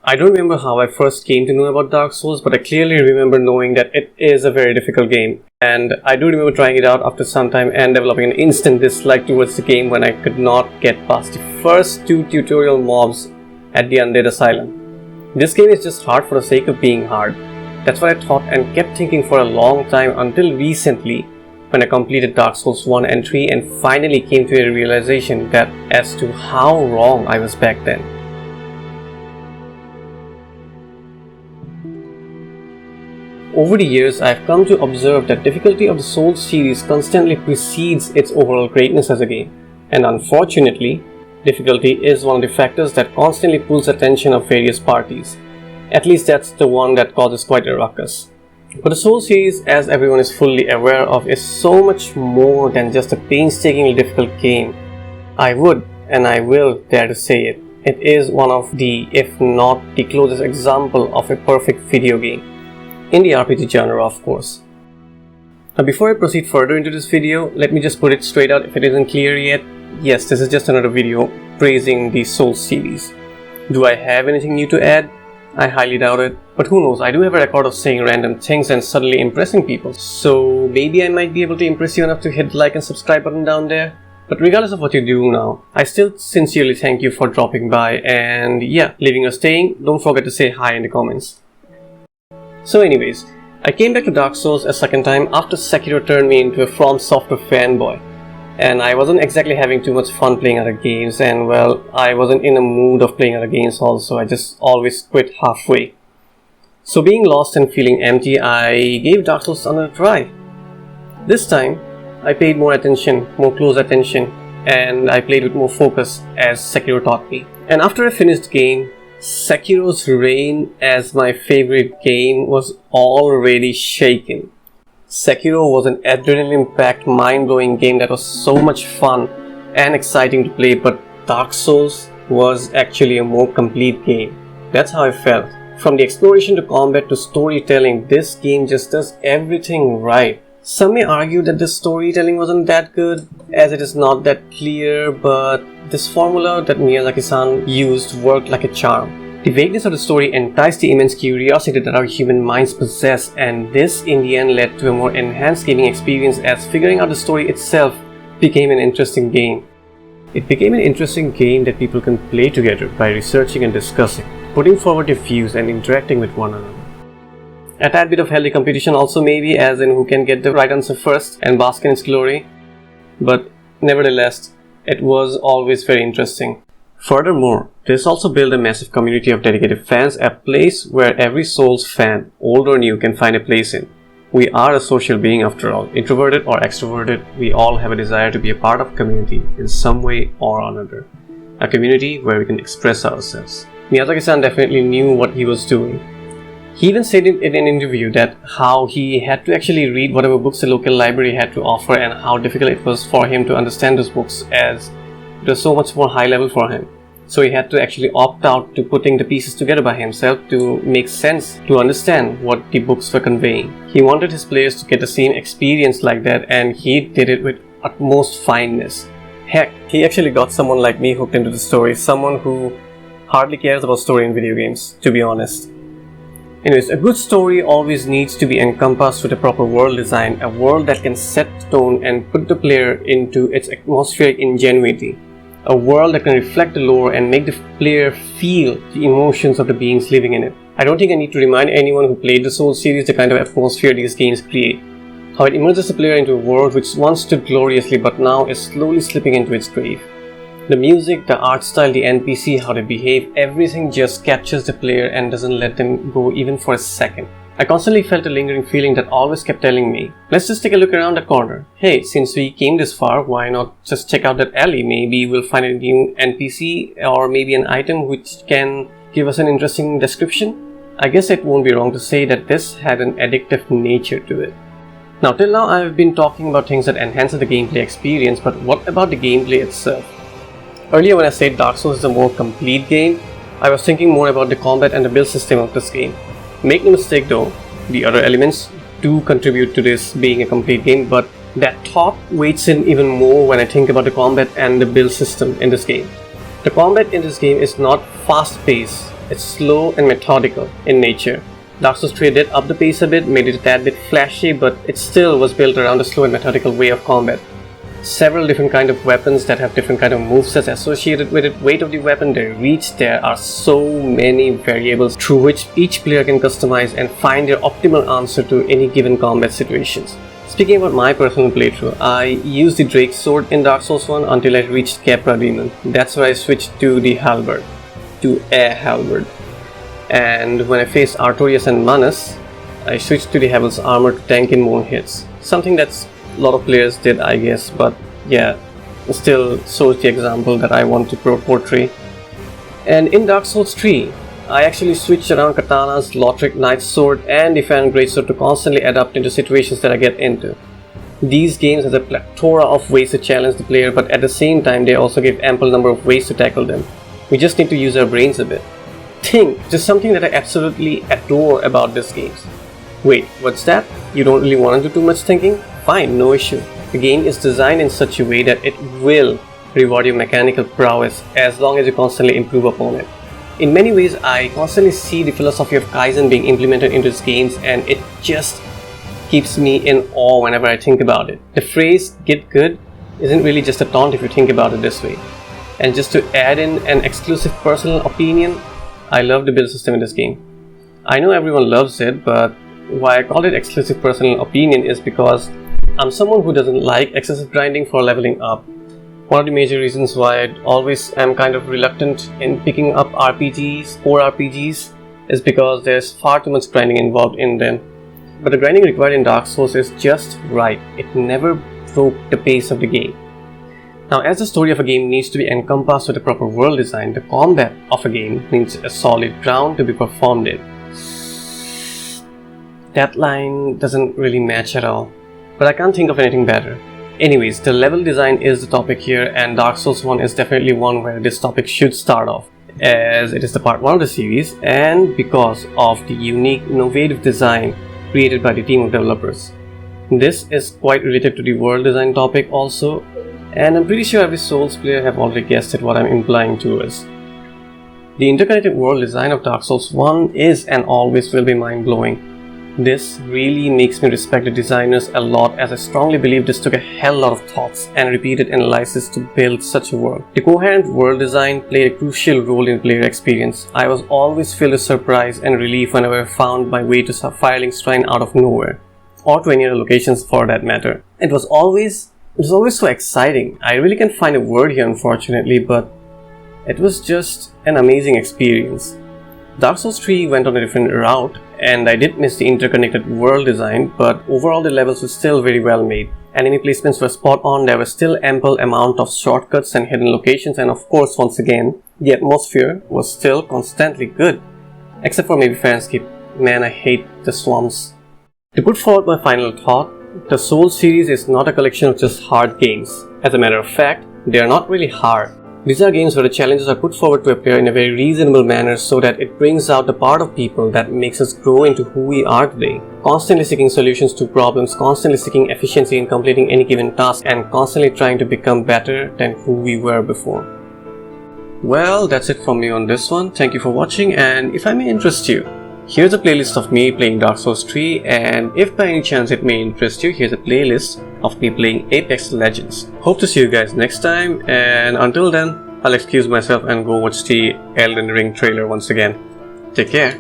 I don't remember how I first came to know about Dark Souls, but I clearly remember knowing that it is a very difficult game. And I do remember trying it out after some time and developing an instant dislike towards the game when I could not get past the first 2 tutorial mobs at the Undead Asylum. This game is just hard for the sake of being hard. That's what I thought and kept thinking for a long time until recently when I completed Dark Souls 1 and 3 and finally came to a realization that as to how wrong I was back then. Over the years, I've come to observe that difficulty of the Souls series constantly precedes its overall greatness as a game, and unfortunately, difficulty is one of the factors that constantly pulls attention of various parties. At least that's the one that causes quite a ruckus. But the Souls series, as everyone is fully aware of, is so much more than just a painstakingly difficult game. I would, and I will dare to say it, it is one of the, if not the closest example of a perfect video game. In the RPG genre, of course. Now before I proceed further into this video, let me just put it straight out if it isn't clear yet. Yes, this is just another video praising the Souls series. Do I have anything new to add? I highly doubt it. But who knows, I do have a record of saying random things and suddenly impressing people. So maybe I might be able to impress you enough to hit the like and subscribe button down there. But regardless of what you do now, I still sincerely thank you for dropping by and yeah, leaving or staying, don't forget to say hi in the comments. So anyways, I came back to Dark Souls a second time after Sekiro turned me into a From Software fanboy. And I wasn't exactly having too much fun playing other games, and well, I wasn't in a mood of playing other games also, I just always quit halfway. So being lost and feeling empty, I gave Dark Souls another try. This time, I paid more attention, more close attention, and I played with more focus as Sekiro taught me. And after I finished the game, Sekiro's reign as my favorite game was already shaken. Sekiro was an adrenaline-packed, mind-blowing game that was so much fun and exciting to play, but Dark Souls was actually a more complete game. That's how I felt. From the exploration to combat to storytelling, this game just does everything right. Some may argue that the storytelling wasn't that good, as it is not that clear, but this formula that Miyazaki-san used worked like a charm. The vagueness of the story enticed the immense curiosity that our human minds possess, and this in the end led to a more enhanced gaming experience as figuring out the story itself became an interesting game. It became an interesting game that people can play together by researching and discussing, putting forward their views and interacting with one another. A tad bit of healthy competition also maybe, as in who can get the right answer first and bask in its glory. But nevertheless, it was always very interesting. Furthermore, this also built a massive community of dedicated fans, a place where every Souls fan, old or new, can find a place in. We are a social being after all. Introverted or extroverted, we all have a desire to be a part of a community in some way or another. A community where we can express ourselves. Miyazaki-san definitely knew what he was doing. He even said in an interview that how he had to actually read whatever books the local library had to offer and how difficult it was for him to understand those books as it was so much more high level for him. So he had to actually opt out to putting the pieces together by himself to make sense, to understand what the books were conveying. He wanted his players to get the same experience like that, and he did it with utmost fineness. Heck, he actually got someone like me hooked into the story, someone who hardly cares about story in video games, to be honest. Anyways, a good story always needs to be encompassed with a proper world design, a world that can set the tone and put the player into its atmospheric ingenuity. A world that can reflect the lore and make the player feel the emotions of the beings living in it. I don't think I need to remind anyone who played the Souls series the kind of atmosphere these games create. How it immerses the player into a world which once stood gloriously but now is slowly slipping into its grave. The music, the art style, the NPC, how they behave, everything just captures the player and doesn't let them go even for a second. I constantly felt a lingering feeling that always kept telling me, let's just take a look around the corner. Hey, since we came this far, why not just check out that alley? Maybe we'll find a new NPC or maybe an item which can give us an interesting description. I guess it won't be wrong to say that this had an addictive nature to it. Now till now I've been talking about things that enhance the gameplay experience, but what about the gameplay itself? Earlier when I said Dark Souls is a more complete game, I was thinking more about the combat and the build system of this game. Make no mistake though, the other elements do contribute to this being a complete game, but that thought weights in even more when I think about the combat and the build system in this game. The combat in this game is not fast-paced It's slow and methodical in nature. Dark Souls 3 did up the pace a bit, made it a tad bit flashy, but it still was built around a slow and methodical way of combat. Several different kind of weapons that have different kind of movesets associated with it, weight of the weapon, their reach. There are so many variables through which each player can customize and find their optimal answer to any given combat situations. Speaking about my personal playthrough, I used the Drake Sword in Dark Souls 1 until I reached Khepra Demon. That's where I switched to the Halberd, to a Halberd. And when I faced Artorias and Manus, I switched to the Havel's Armor to tank in more hits. Something that's a lot of players did, I guess, but yeah, still shows the example that I want to portray. And in Dark Souls 3, I actually switched around Katana's Lothric Knight's Sword and the Fan Greatsword to constantly adapt into situations that I get into. These games have a plethora of ways to challenge the player, but at the same time they also give ample number of ways to tackle them. We just need to use our brains a bit. Think, just something that I absolutely adore about these games. Wait, what's that? You don't really want to do too much thinking? Fine, no issue. The game is designed in such a way that it will reward your mechanical prowess as long as you constantly improve upon it. In many ways, I constantly see the philosophy of Kaizen being implemented into these games, and it just keeps me in awe whenever I think about it. The phrase "get good" isn't really just a taunt if you think about it this way. And just to add in an exclusive personal opinion, I love the build system in this game. I know everyone loves it, but why I call it exclusive personal opinion is because I'm someone who doesn't like excessive grinding for leveling up. One of the major reasons why I always am kind of reluctant in picking up RPGs, core RPGs, is because there's far too much grinding involved in them. But the grinding required in Dark Souls is just right. It never broke the pace of the game. Now, as the story of a game needs to be encompassed with a proper world design, the combat of a game needs a solid ground to be performed in. That line doesn't really match at all, but I can't think of anything better. Anyways, the level design is the topic here, and Dark Souls 1 is definitely one where this topic should start off, as it is the part 1 of the series, and because of the unique, innovative design created by the team of developers. This is quite related to the world design topic also, and I'm pretty sure every Souls player have already guessed at what I'm implying towards. The interconnected world design of Dark Souls 1 is and always will be mind-blowing. This really makes me respect the designers a lot, as I strongly believe this took a hell lot of thoughts and repeated analysis to build such a world. The coherent world design played a crucial role in player experience. I was always filled with surprise and relief whenever I found my way to Firelink Shrine out of nowhere, or to any other locations for that matter. It was always so exciting. I really can't find a word here, unfortunately, but it was just an amazing experience. Dark Souls 3 went on a different route, and I did miss the interconnected world design, but overall the levels were still very well made. Enemy placements were spot on, there was still ample amount of shortcuts and hidden locations, and of course, once again, the atmosphere was still constantly good. Except for maybe Fanscape. Man, I hate the swamps. To put forward my final thought, the Souls series is not a collection of just hard games. As a matter of fact, they are not really hard. These are games where the challenges are put forward to a player in a very reasonable manner so that it brings out the part of people that makes us grow into who we are today. Constantly seeking solutions to problems, constantly seeking efficiency in completing any given task, and constantly trying to become better than who we were before. Well, that's it from me on this one. Thank you for watching, and if I may interest you, here's a playlist of me playing Dark Souls 3, and if by any chance it may interest you, here's a playlist of me playing Apex Legends. Hope to see you guys next time, and until then, I'll excuse myself and go watch the Elden Ring trailer once again. Take care.